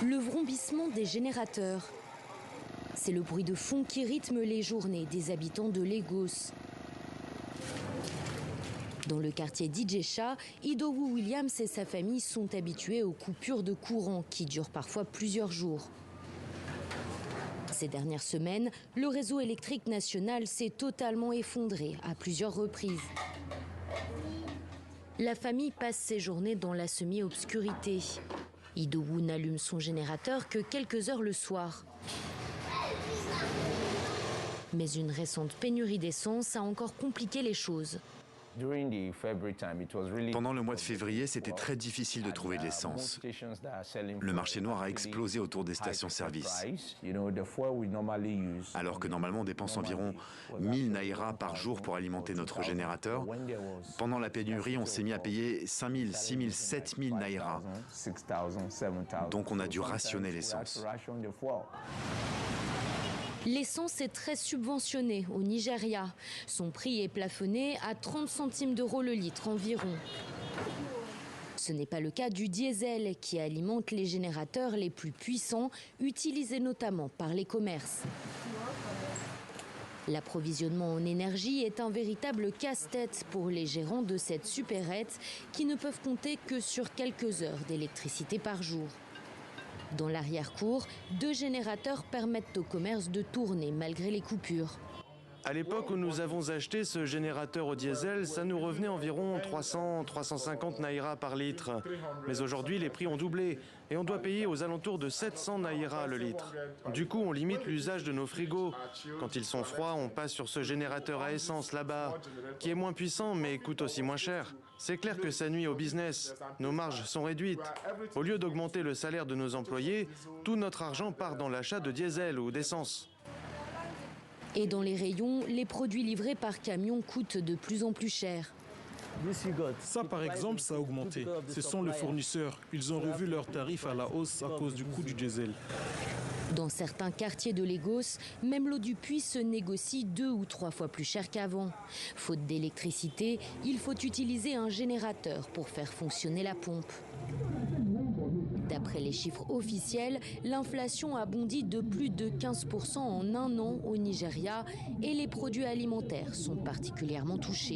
le vrombissement des générateurs. C'est le bruit de fond qui rythme les journées des habitants de Lagos. Dans le quartier d'Ijesha, Idowu Williams et sa famille sont habitués aux coupures de courant qui durent parfois plusieurs jours. Ces dernières semaines, le réseau électrique national s'est totalement effondré à plusieurs reprises. La famille passe ses journées dans la semi-obscurité. Idowu n'allume son générateur que quelques heures le soir. Mais une récente pénurie d'essence a encore compliqué les choses. Pendant le mois de février, c'était très difficile de trouver de l'essence. Le marché noir a explosé autour des stations-service. Alors que normalement on dépense environ 1000 naira par jour pour alimenter notre générateur, pendant la pénurie, on s'est mis à payer 5000, 6000, 7000 naira. Donc on a dû rationner l'essence. L'essence est très subventionnée au Nigeria. Son prix est plafonné à 30 centimes d'euros le litre environ. Ce n'est pas le cas du diesel qui alimente les générateurs les plus puissants, utilisés notamment par les commerces. L'approvisionnement en énergie est un véritable casse-tête pour les gérants de cette supérette qui ne peuvent compter que sur quelques heures d'électricité par jour. Dans l'arrière-cour, 2 générateurs permettent au commerce de tourner malgré les coupures. À l'époque où nous avons acheté ce générateur au diesel, ça nous revenait environ 300-350 naira par litre. Mais aujourd'hui, les prix ont doublé et on doit payer aux alentours de 700 naira le litre. Du coup, on limite l'usage de nos frigos. Quand ils sont froids, on passe sur ce générateur à essence là-bas, qui est moins puissant mais coûte aussi moins cher. C'est clair que ça nuit au business. Nos marges sont réduites. Au lieu d'augmenter le salaire de nos employés, tout notre argent part dans l'achat de diesel ou d'essence. Et dans les rayons, les produits livrés par camion coûtent de plus en plus cher. Ça, par exemple, ça a augmenté. Ce sont les fournisseurs. Ils ont revu leurs tarifs à la hausse à cause du coût du diesel. Dans certains quartiers de Lagos, même l'eau du puits se négocie 2 ou 3 fois plus cher qu'avant. Faute d'électricité, il faut utiliser un générateur pour faire fonctionner la pompe. D'après les chiffres officiels, l'inflation a bondi de plus de 15% en un an au Nigeria et les produits alimentaires sont particulièrement touchés.